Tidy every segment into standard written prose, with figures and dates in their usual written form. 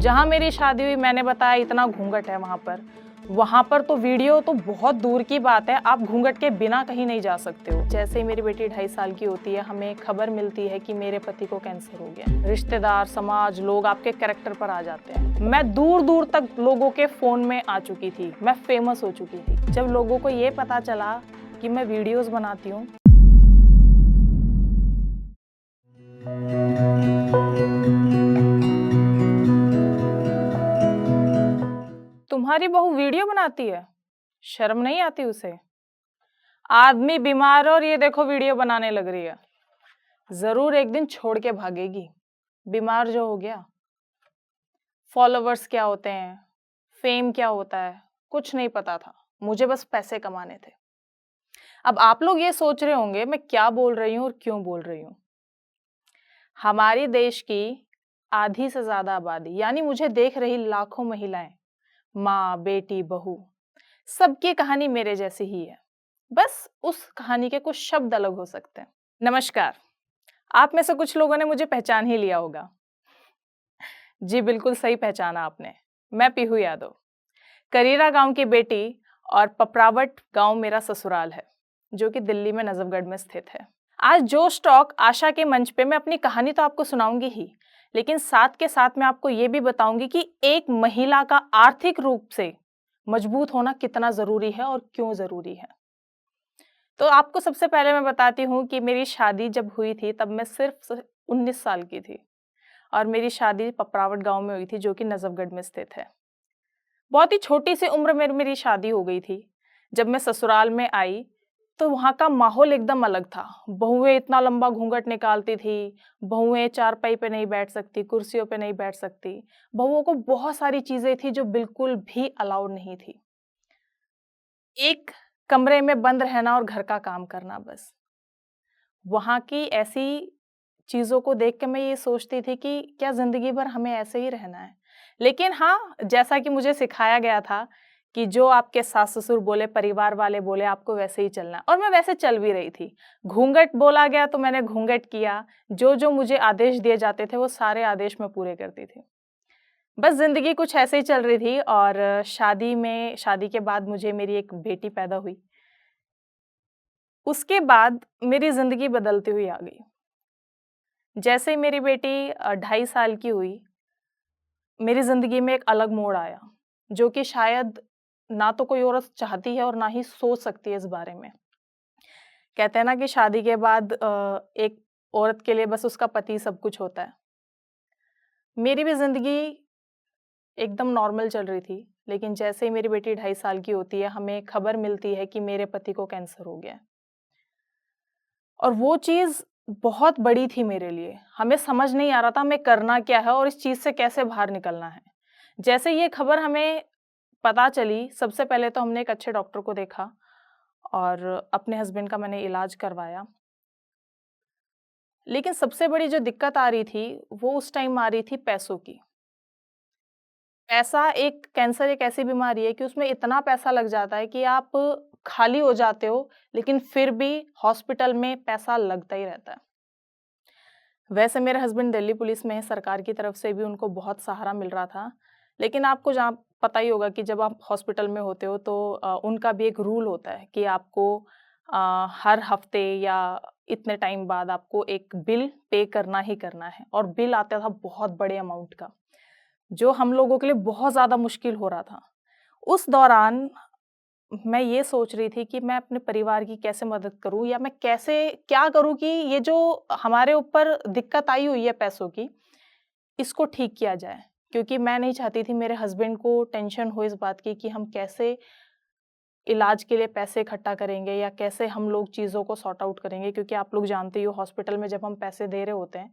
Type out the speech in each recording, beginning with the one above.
जहाँ मेरी शादी हुई मैंने बताया इतना घूंघट है वहाँ पर तो वीडियो तो बहुत दूर की बात है, आप घूंघट के बिना कहीं नहीं जा सकते हो। जैसे ही मेरी बेटी 2.5 साल की होती है, हमें खबर मिलती है कि मेरे पति को कैंसर हो गया। रिश्तेदार, समाज, लोग आपके कैरेक्टर पर आ जाते हैं। मैं दूर दूर तक लोगों के फोन में आ चुकी थी, मैं फेमस हो चुकी थी। जब लोगों को ये पता चला कि मैं वीडियोस बनाती हूँ, तुम्हारी बहू वीडियो बनाती है, शर्म नहीं आती उसे? आदमी बीमार है और ये देखो वीडियो बनाने लग रही है। जरूर एक दिन छोड़ के भागेगी। बीमार जो हो गया। फॉलोवर्स क्या होते हैं, फेम क्या होता है, कुछ नहीं पता था। मुझे बस पैसे कमाने थे। अब आप लोग ये सोच रहे होंगे मैं क्या बोल रही हूँ और क्यों बोल रही हूँ। हमारी देश की आधी से ज्यादा आबादी, यानी मुझे देख रही लाखों महिलाएं, माँ, बेटी, बहू, सबकी कहानी मेरे जैसी ही है। बस उस कहानी के कुछ शब्द अलग हो सकते हैं। नमस्कार। आप में से कुछ लोगों ने मुझे पहचान ही लिया होगा। जी बिल्कुल सही पहचाना आपने। मैं पीहू यादव, करीरा गांव की बेटी, और पपरावट गांव मेरा ससुराल है, जो कि दिल्ली में नजफगढ़ में स्थित है। आज जोश टॉक आशा के मंच पे मैं अपनी कहानी तो आपको सुनाऊंगी ही, लेकिन साथ के साथ मैं आपको ये भी बताऊंगी कि एक महिला का आर्थिक रूप से मजबूत होना कितना जरूरी है और क्यों जरूरी है। तो आपको सबसे पहले मैं बताती हूँ कि मेरी शादी जब हुई थी तब मैं सिर्फ 19 साल की थी, और मेरी शादी पपरावट गांव में हुई थी, जो कि नजफगढ़ में स्थित है। बहुत ही छोटी सी उम्र में मेरी शादी हो गई थी। जब मैं ससुराल में आई तो वहाँ का माहौल एकदम अलग था। बहुएं इतना लंबा घूंघट निकालती थी, बहुएं चारपाई पे नहीं बैठ सकती, कुर्सियों पे नहीं बैठ सकती। बहुओं को बहुत सारी चीजें थी जो बिल्कुल भी अलाउड नहीं थी। एक कमरे में बंद रहना और घर का काम करना बस। वहाँ की ऐसी चीज़ों को देख के मैं ये सोचती थी कि क्या ज़िंदगी भर हमें ऐसे ही रहना है? लेकिन हाँ, जैसा कि मुझे सिखाया गया था कि जो आपके सास-ससुर बोले, परिवार वाले बोले, आपको वैसे ही चलना है, और मैं वैसे चल भी रही थी। घूँघट बोला गया तो मैंने घूँघट किया, जो-जो मुझे आदेश दिए जाते थे वो सारे आदेश मैं पूरे करती थी। बस ज़िंदगी कुछ ऐसे ही चल रही थी, और शादी के बाद मुझे मेरी एक बेटी पैदा हुई। उसके बाद मेरी ज़िंदगी बदलती हुई आ गई। जैसे ही मेरी बेटी 2.5 साल की हुई, मेरी ज़िंदगी में एक अलग मोड़ आया, जो कि शायद ना तो कोई औरत चाहती है और ना ही सोच सकती है इस बारे में। कहते हैं ना कि शादी के बाद एक औरत के लिए बस उसका पति सब कुछ होता है। मेरी भी ज़िंदगी एकदम नॉर्मल चल रही थी, लेकिन जैसे ही मेरी बेटी 2.5 साल की होती है, हमें खबर मिलती है कि मेरे पति को कैंसर हो गया है। और वो चीज़ बहुत बड़ी थी मेरे लिए। हमें समझ नहीं आ रहा था हमें करना क्या है और इस चीज़ से कैसे बाहर निकलना है। जैसे ये खबर हमें पता चली, सबसे पहले तो हमने एक अच्छे डॉक्टर को देखा और अपने हस्बैंड का मैंने इलाज करवाया। लेकिन सबसे बड़ी जो दिक्कत आ रही थी, वो उस टाइम आ रही थी पैसों की। कैंसर एक ऐसी बीमारी है कि उसमें इतना पैसा लग जाता है कि आप खाली हो जाते हो, लेकिन फिर भी हॉस्पिटल में पैसा लगता ही रहता है। वैसे मेरे हस्बैंड दिल्ली पुलिस में हैं, सरकार की तरफ से भी उनको बहुत सहारा मिल रहा था। लेकिन आपको जहाँ पता ही होगा कि जब आप हॉस्पिटल में होते हो तो उनका भी एक रूल होता है कि आपको हर हफ्ते या इतने टाइम बाद आपको एक बिल पे करना ही करना है, और बिल आता था बहुत बड़े अमाउंट का, जो हम लोगों के लिए बहुत ज़्यादा मुश्किल हो रहा था। उस दौरान मैं ये सोच रही थी कि मैं अपने परिवार की कैसे मदद करूँ, या मैं कैसे क्या करूँ कि ये जो हमारे ऊपर दिक्कत आई हुई है पैसों की, इसको ठीक किया जाए। क्योंकि मैं नहीं चाहती थी मेरे हस्बैंड को टेंशन हो इस बात की कि हम कैसे इलाज के लिए पैसे इकट्ठा करेंगे या कैसे हम लोग चीज़ों को सॉर्ट आउट करेंगे। क्योंकि आप लोग जानते ही हो हॉस्पिटल में जब हम पैसे दे रहे होते हैं,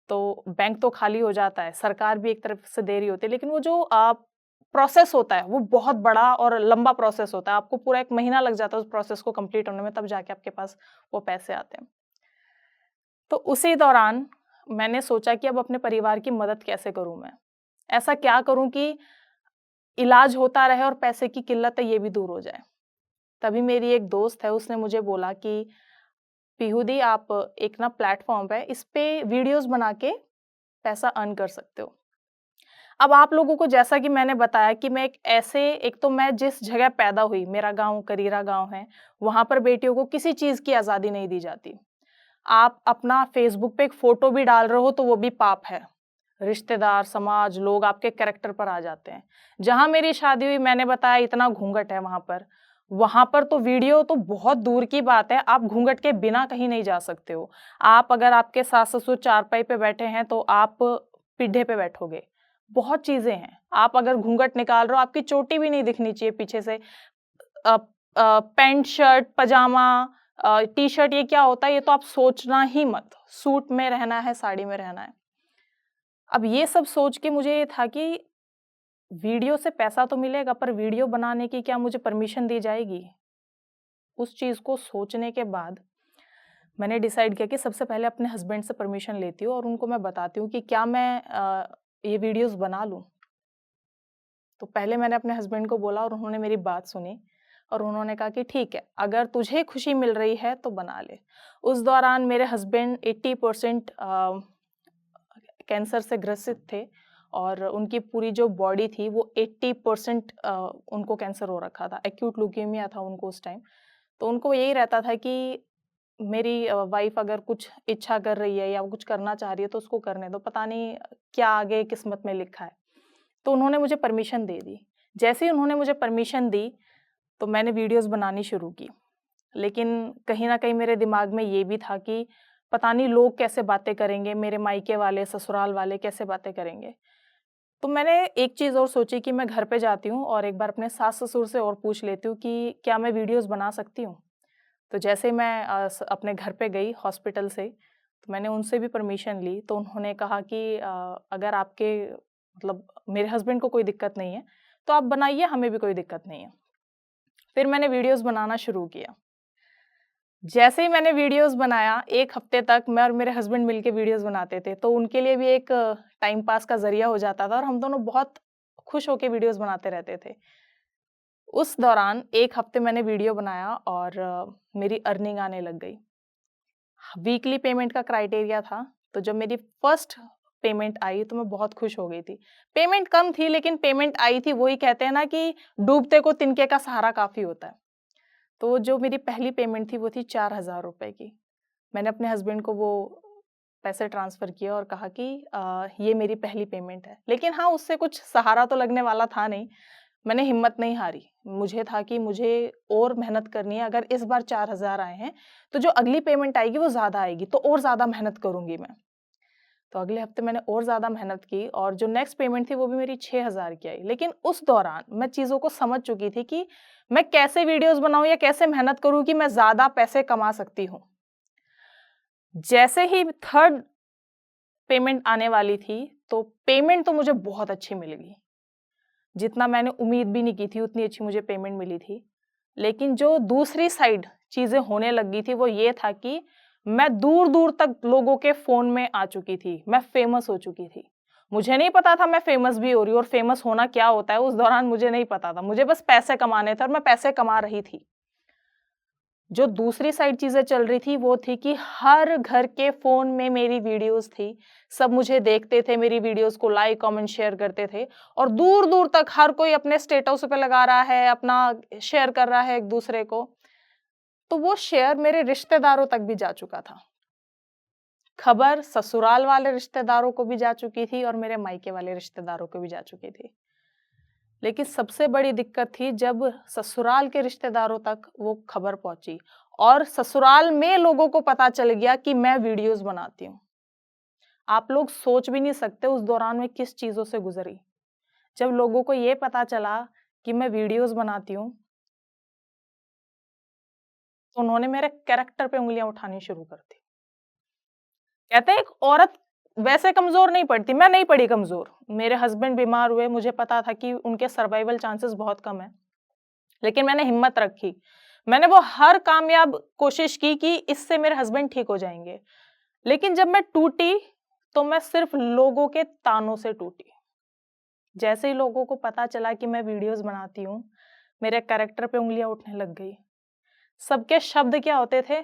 तो बैंक तो खाली हो जाता है, सरकार भी एक तरफ से दे रही होती है, लेकिन वो जो प्रोसेस होता है वो बहुत बड़ा और लंबा प्रोसेस होता है। आपको पूरा 1 महीना लग जाता है उस प्रोसेस को कंप्लीट होने में, तब जाके आपके पास वो पैसे आते हैं। तो उसी दौरान मैंने सोचा कि अब अपने परिवार की मदद कैसे करूँ मैं? ऐसा क्या करूँ कि इलाज होता रहे और पैसे की किल्लत है ये भी दूर हो जाए? तभी मेरी एक दोस्त है, उसने मुझे बोला कि पीहू दी, आप एक ना प्लेटफ़ॉर्म पे इस पे वीडियोज़ बना के पैसा अर्न कर सकते हो। अब आप लोगों को जैसा कि मैंने बताया कि मैं एक तो मैं जिस जगह पैदा हुई, मेरा गाँव करीरा गाँव है, वहाँ पर बेटियों को किसी चीज़ की आज़ादी नहीं दी जाती। आप अपना फ़ेसबुक पे एक फ़ोटो भी डाल रहे हो तो वो भी पाप है। रिश्तेदार, समाज, लोग आपके कैरेक्टर पर आ जाते हैं। जहाँ मेरी शादी हुई मैंने बताया इतना घूँघट है वहाँ पर। वहाँ पर तो वीडियो तो बहुत दूर की बात है, आप घूँघट के बिना कहीं नहीं जा सकते हो। आप अगर आपके सास-ससुर चारपाई पे बैठे हैं तो आप पीढ़े पे बैठोगे। बहुत चीज़ें हैं। आप अगर घूँघट निकाल रहे हो, आपकी चोटी भी नहीं दिखनी चाहिए पीछे से। अ पैंट, शर्ट, पजामा टी-शर्ट ये क्या होता है, ये तो आप सोचना ही मत। सूट में रहना है, साड़ी में रहना है। अब ये सब सोच के मुझे ये था कि वीडियो से पैसा तो मिलेगा, पर वीडियो बनाने की क्या मुझे परमिशन दी जाएगी? उस चीज़ को सोचने के बाद मैंने डिसाइड किया कि सबसे पहले अपने हस्बैंड से परमिशन लेती हूँ और उनको मैं बताती हूँ कि क्या मैं ये वीडियोज़ बना लूँ? तो पहले मैंने अपने हस्बैंड को बोला और उन्होंने मेरी बात सुनी और उन्होंने कहा कि ठीक है, अगर तुझे खुशी मिल रही है तो बना ले। उस दौरान मेरे हस्बैंड 80% कैंसर से ग्रसित थे और उनकी पूरी जो बॉडी थी वो 80% उनको कैंसर हो रखा था। एक्यूट ल्यूकेमिया था उनको उस टाइम। तो उनको यही रहता था कि मेरी वाइफ़ अगर कुछ इच्छा कर रही है या वो कुछ करना चाह रही है तो उसको करने दो, पता नहीं क्या आगे किस्मत में लिखा है। तो उन्होंने मुझे परमिशन दे दी। जैसे ही उन्होंने मुझे परमिशन दी, तो मैंने वीडियोज़ बनानी शुरू की। लेकिन कहीं न कहीं मेरे दिमाग में ये भी था कि पता नहीं लोग कैसे बातें करेंगे, मेरे मायके वाले, ससुराल वाले कैसे बातें करेंगे। तो मैंने एक चीज़ और सोची कि मैं घर पे जाती हूँ और एक बार अपने सास-ससुर से और पूछ लेती हूँ कि क्या मैं वीडियोज़ बना सकती हूँ? तो जैसे ही मैं अपने घर पे गई हॉस्पिटल से, तो मैंने उनसे भी परमिशन ली, तो उन्होंने कहा कि अगर आपके मतलब मेरे हस्बैंड को कोई दिक्कत नहीं है, तो आप बनाइए, हमें भी कोई दिक्कत नहीं है। फिर मैंने वीडियोज़ बनाना शुरू किया। जैसे ही मैंने वीडियोज़ बनाया, 1 हफ्ते तक मैं और मेरे हस्बैंड मिलके वीडियोज़ बनाते थे, तो उनके लिए भी एक टाइम पास का ज़रिया हो जाता था और हम दोनों बहुत खुश होके वीडियोज़ बनाते रहते थे। उस दौरान 1 हफ्ते मैंने वीडियो बनाया और मेरी अर्निंग आने लग गई। वीकली पेमेंट का क्राइटेरिया था, तो जब मेरी फर्स्ट पेमेंट आई तो मैं बहुत खुश हो गई थी। पेमेंट कम थी लेकिन पेमेंट आई थी, वही कहते हैं ना कि डूबते को तिनके का सहारा काफ़ी होता है। तो जो मेरी पहली पेमेंट थी वो थी 4000 रुपए की। मैंने अपने हस्बैंड को वो पैसे ट्रांसफ़र किए और कहा कि ये मेरी पहली पेमेंट है। लेकिन हाँ, उससे कुछ सहारा तो लगने वाला था नहीं। मैंने हिम्मत नहीं हारी। मुझे था कि मुझे और मेहनत करनी है, अगर इस बार 4000 आए हैं, तो जो अगली पेमेंट आएगी वो ज़्यादा आएगी, तो और ज़्यादा मेहनत करूँगी मैं। तो अगले हफ्ते मैंने और ज़्यादा मेहनत की और जो नेक्स्ट पेमेंट थी वो भी मेरी 6000 की आई। लेकिन उस दौरान मैं चीज़ों को समझ चुकी थी कि मैं कैसे वीडियोज़ बनाऊँ या कैसे मेहनत करूँ कि मैं ज़्यादा पैसे कमा सकती हूँ। जैसे ही थर्ड पेमेंट आने वाली थी, तो पेमेंट तो मुझे बहुत अच्छी मिल गई। जितना मैंने उम्मीद भी नहीं की थी, उतनी अच्छी मुझे पेमेंट मिली थी। लेकिन जो दूसरी साइड चीज़ें होने लगी थी, वो ये था कि मैं दूर-दूर तक लोगों के फ़ोन में आ चुकी थी, मैं फ़ेमस हो चुकी थी। मुझे नहीं पता था मैं फ़ेमस भी हो रही हूँ और फ़ेमस होना क्या होता है, उस दौरान मुझे नहीं पता था। मुझे बस पैसे कमाने थे और मैं पैसे कमा रही थी। जो दूसरी साइड चीज़ें चल रही थी, वो थी कि हर घर के फ़ोन में मेरी वीडियोज़ थी। सब मुझे देखते थे, मेरी वीडियोज़ को लाइक, कमेंट, शेयर करते थे और दूर-दूर तक हर कोई अपने स्टेटस पे लगा रहा है, अपना शेयर कर रहा है एक-दूसरे को। तो वो शेयर मेरे रिश्तेदारों तक भी जा चुका था। खबर ससुराल वाले रिश्तेदारों को भी जा चुकी थी और मेरे मायके वाले रिश्तेदारों को भी जा चुकी थी। लेकिन सबसे बड़ी दिक्कत थी जब ससुराल के रिश्तेदारों तक वो खबर पहुंची और ससुराल में लोगों को पता चल गया कि मैं वीडियोस बनाती हूँ। आप लोग सोच भी नहीं सकते उस दौरान मैं किस चीज़ों से गुजरी। जब लोगों को ये पता चला कि मैं वीडियोस बनाती हूँ, तो उन्होंने मेरे कैरेक्टर पे उँगलियाँ उठानी शुरू कर दी। कहते हैं एक औरत वैसे कमज़ोर नहीं पड़ती, मैं नहीं पड़ी कमज़ोर। मेरे हस्बैंड बीमार हुए, मुझे पता था कि उनके सर्वाइवल चांसेस बहुत कम हैं। लेकिन मैंने हिम्मत रखी। मैंने वो हर कामयाब कोशिश की कि इससे मेरे हस्बैंड ठीक हो जाएँगे। लेकिन जब मैं टूटी, तो मैं सिर्फ़ लोगों के तानों से टूटी। जैसे ही लोगों को पता चला कि मैं वीडियोज़ बनाती हूँ, मेरे कैरेक्टर पे उँगलियाँ उठने लग गई। सबके शब्द क्या होते थे?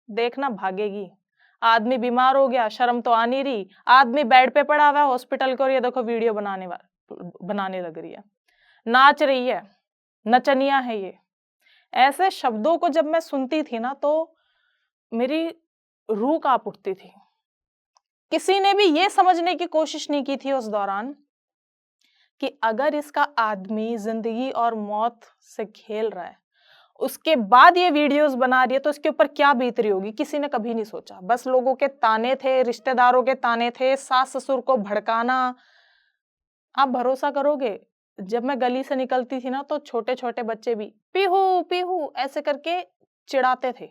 देखना भागेगी। आदमी बीमार हो गया, शर्म तो आ नहीं रही। आदमी बेड पे पड़ा हुआ है हॉस्पिटल का और ये देखो वीडियो बनाने वाला। बनाने लग रही है, नाच रही है, नचनिया है ये। ऐसे शब्दों को जब मैं सुनती थी ना तो मेरी रूह कांप उठती थी। किसी ने भी ये समझने की कोशिश नहीं की थी उस दौरान कि अगर इसका आदमी जिंदगी और मौत से खेल रहा है, उसके बाद ये वीडियोस बना रही है तो इसके ऊपर क्या बीत रही होगी, किसी ने कभी नहीं सोचा। बस लोगों के ताने थे, रिश्तेदारों के ताने थे, सास ससुर को भड़काना। आप भरोसा करोगे, जब मैं गली से निकलती थी ना तो छोटे छोटे बच्चे भी पीहू पीहू ऐसे करके चिढ़ाते थे।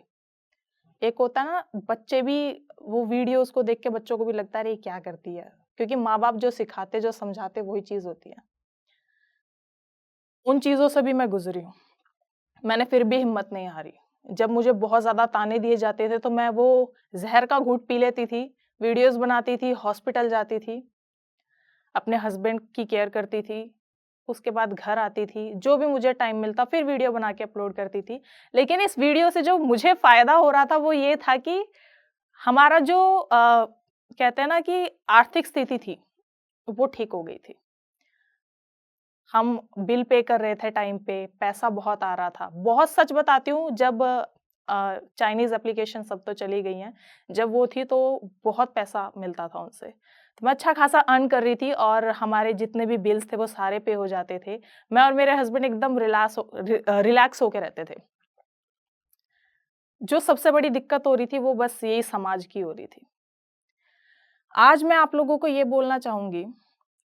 एक होता है ना, बच्चे भी वो वीडियोस को देख के बच्चों को भी लगता है अरे ये क्या करती है, क्योंकि माँ बाप जो सिखाते जो समझाते वही चीज होती है। उन चीजों से भी मैं गुजरी हूँ, मैंने फिर भी हिम्मत नहीं हारी। जब मुझे बहुत ज्यादा ताने दिए जाते थे तो मैं वो जहर का घूंट पी लेती थी, वीडियोस बनाती थी, हॉस्पिटल जाती थी, अपने हस्बैंड की केयर करती थी, उसके बाद घर आती थी, जो भी मुझे टाइम मिलता फिर वीडियो बना के अपलोड करती थी। लेकिन इस वीडियो से जो मुझे फायदा हो रहा था वो ये था कि हमारा जो कहते हैं ना कि आर्थिक स्थिति थी वो ठीक हो गई थी। हम बिल पे कर रहे थे टाइम पे, पैसा बहुत आ रहा था। बहुत सच बताती हूँ, जब चाइनीज़ एप्लीकेशन सब तो चली गई हैं, जब वो थी तो बहुत पैसा मिलता था उनसे। तो मैं अच्छा खासा अर्न कर रही थी और हमारे जितने भी बिल्स थे वो सारे पे हो जाते थे। मैं और मेरे हस्बैंड एकदम रिलैक्स होके रहते थे। जो सबसे बड़ी दिक्कत हो रही थी वो बस यही समाज की हो रही थी। आज मैं आप लोगों को ये बोलना चाहूँगी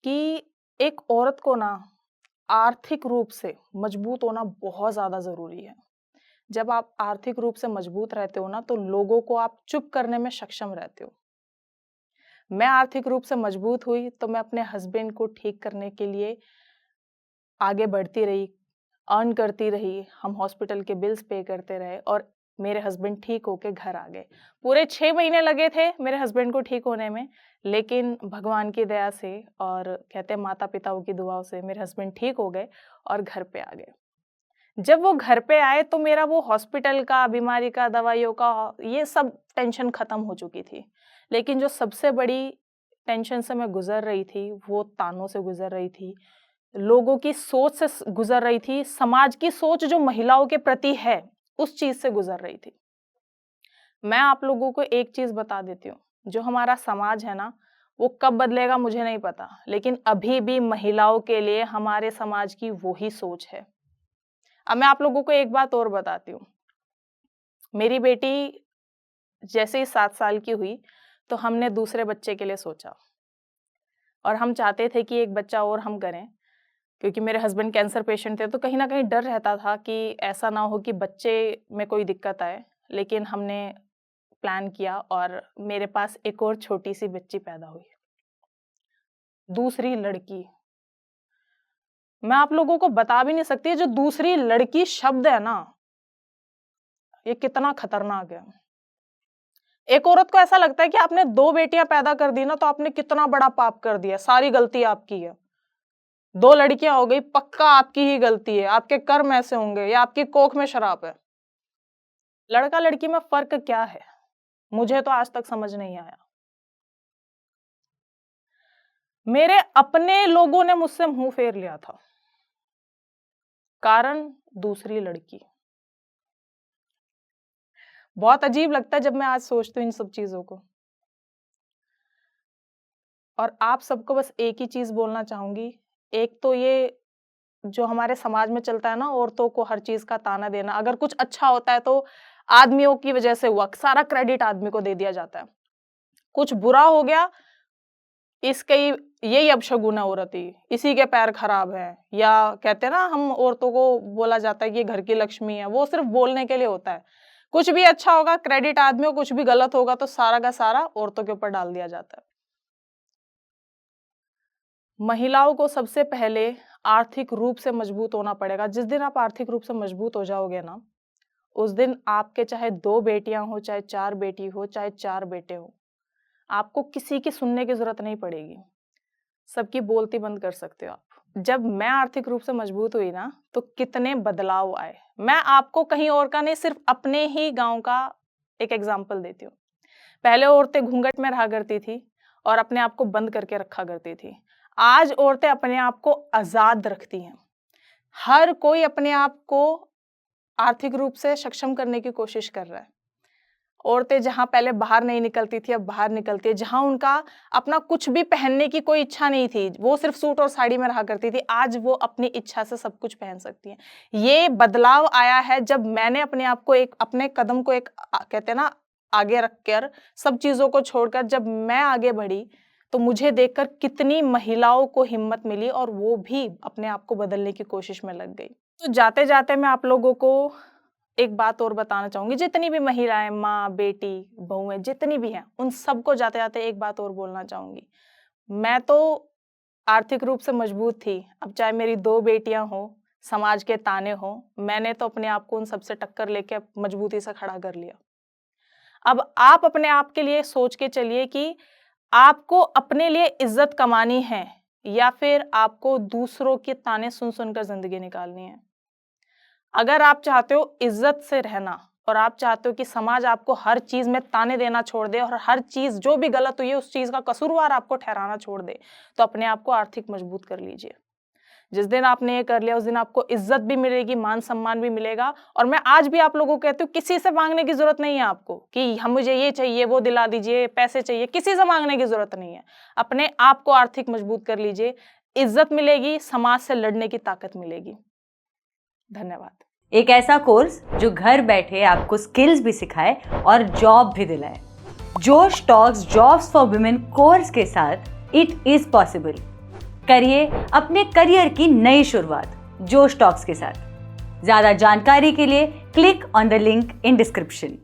कि एक औरत को ना आर्थिक रूप से मजबूत होना बहुत ज़्यादा ज़रूरी है। जब आप आर्थिक रूप से मजबूत रहते हो ना, तो लोगों को आप चुप करने में सक्षम रहते हो। मैं आर्थिक रूप से मजबूत हुई, तो मैं अपने हस्बैंड को ठीक करने के लिए आगे बढ़ती रही, अर्न करती रही, हम हॉस्पिटल के बिल्स पे करते रहे और मेरे हस्बैंड ठीक होके घर आ गए। पूरे 6 महीने लगे थे मेरे हस्बैंड को ठीक होने में, लेकिन भगवान की दया से और कहते हैं माता-पिताओं की दुआओं से मेरे हस्बैंड ठीक हो गए और घर पे आ गए। जब वो घर पे आए तो मेरा वो हॉस्पिटल का, बीमारी का, दवाइयों का ये सब टेंशन खत्म हो चुकी थी। लेकिन जो सबसे बड़ी टेंशन से मैं गुज़र रही थी, वो तानों से गुज़र रही थी, लोगों की सोच से गुज़र रही थी, समाज की सोच जो महिलाओं के प्रति है, उस चीज़ से गुज़र रही थी। मैं आप लोगों को एक चीज़ बता देती हूँ, जो हमारा समाज है ना, वो कब बदलेगा मुझे नहीं पता, लेकिन अभी भी महिलाओं के लिए हमारे समाज की वो ही सोच है। अब मैं आप लोगों को एक बात और बताती हूँ। मेरी बेटी जैसे ही 7 साल की हुई, तो हमने दूसरे बच्चे के लिए सोचा और हम चाहते थे कि एक बच्चा और हम करें, क्योंकि मेरे हस्बैंड कैंसर पेशेंट थे, तो कहीं न कहीं डर रहता था कि ऐसा ना हो कि बच्चे में कोई दिक्कत आए। लेकिन हमने प्लान किया और मेरे पास एक और छोटी-सी बच्ची पैदा हुई, दूसरी लड़की। मैं आप लोगों को बता भी नहीं सकती, जो दूसरी लड़की शब्द है ना, ये कितना खतरनाक है। एक औरत को ऐसा लगता है कि आपने 2 बेटियां पैदा कर दी ना तो आपने कितना बड़ा पाप कर दिया, सारी गलती आपकी है। 2 लड़कियां हो गई, पक्का आपकी ही गलती है, आपके कर्म ऐसे होंगे या आपकी कोख में शराब है। लड़का लड़की में फर्क क्या है, मुझे तो आज तक समझ नहीं आया। मेरे अपने लोगों ने मुझसे मुंह फेर लिया था, कारण दूसरी लड़की। बहुत अजीब लगता है जब मैं आज सोचती हूँ इन सब चीजों को। और आप सबको बस एक ही चीज बोलना चाहूंगी, एक तो ये जो हमारे समाज में चलता है ना, औरतों को हर चीज का ताना देना, अगर कुछ अच्छा होता है तो आदमियों की वजह से हुआ, सारा क्रेडिट आदमी को दे दिया जाता है। कुछ बुरा हो गया, इसके यही अपशगुन है औरत ही, इसी के पैर खराब है, या कहते हैं ना, हम औरतों को बोला जाता है कि ये घर की लक्ष्मी है, वो सिर्फ बोलने के लिए होता है। कुछ भी अच्छा होगा क्रेडिट आदमियों, कुछ भी गलत होगा तो सारा का सारा औरतों के ऊपर डाल दिया जाता है। महिलाओं को सबसे पहले आर्थिक रूप से मजबूत होना पड़ेगा। जिस दिन आप आर्थिक रूप से मजबूत हो जाओगे ना, उस दिन आपके चाहे 2 बेटियां हो, चाहे 4 बेटी हो, चाहे 4 बेटे हो, आपको किसी की सुनने की जरूरत नहीं पड़ेगी। सबकी बोलती बंद कर सकते हो आप। जब मैं आर्थिक रूप से मजबूत हुई ना, तो कितने बदलाव आए। मैं आपको कहीं और का नहीं, सिर्फ अपने ही गांव का एक एग्जाम्पल देती हूँ। पहले औरतें घूंघट में रहा करती थी और अपने आप को बंद करके रखा करती थी। आज औरतें अपने आप को आजाद रखती हैं। हर कोई अपने आप को आर्थिक रूप से सक्षम करने की कोशिश कर रहा है। औरतें जहां पहले बाहर नहीं निकलती थी, अब बाहर निकलती है। जहां उनका अपना कुछ भी पहनने की कोई इच्छा नहीं थी, वो सिर्फ सूट और साड़ी में रहा करती थी, आज वो अपनी इच्छा से सब कुछ पहन सकती हैं। ये बदलाव आया है जब मैंने अपने आप को अपने कदम को कहते हैं ना, आगे रखकर, सब चीजों को छोड़कर जब मैं आगे बढ़ी, तो मुझे देखकर कितनी महिलाओं को हिम्मत मिली और वो भी अपने आप को बदलने की कोशिश में लग गई। तो जाते जाते मैं आप लोगों को एक बात और बताना चाहूंगी, जितनी भी महिलाएं, माँ, बेटी, बहुएं, जितनी भी हैं, उन सबको जाते जाते एक बात और बोलना चाहूंगी। मैं तो आर्थिक रूप से मजबूत थी, अब चाहे मेरी 2 बेटियां हो, समाज के ताने हो, मैंने तो अपने आप को उन सबसे टक्कर लेके मजबूती से खड़ा कर लिया। अब आप अपने आप के लिए सोच के चलिए कि आपको अपने लिए इज्जत कमानी है या फिर आपको दूसरों के ताने सुन सुनकर जिंदगी निकालनी है। अगर आप चाहते हो इज्जत से रहना और आप चाहते हो कि समाज आपको हर चीज में ताने देना छोड़ दे और हर चीज जो भी गलत हुई है उस चीज का कसूरवार आपको ठहराना छोड़ दे, तो अपने आप को आर्थिक मजबूत कर लीजिए। जिस दिन आपने ये कर लिया उस दिन आपको इज्जत भी मिलेगी, मान सम्मान भी मिलेगा। और मैं आज भी आप लोगों को कहती हूँ, किसी से मांगने की जरूरत नहीं है आपको कि हम मुझे ये चाहिए, वो दिला दीजिए, पैसे चाहिए, किसी से मांगने की जरूरत नहीं है। अपने आप को आर्थिक मजबूत कर लीजिए, इज्जत मिलेगी, समाज से लड़ने की ताकत मिलेगी। धन्यवाद। एक ऐसा कोर्स जो घर बैठे आपको स्किल्स भी सिखाए और जॉब भी दिलाए। जोश talks jobs for women course के साथ इट इज पॉसिबल। करिए अपने करियर की नई शुरुआत जोश टॉक्स के साथ। ज्यादा जानकारी के लिए click on the link in description.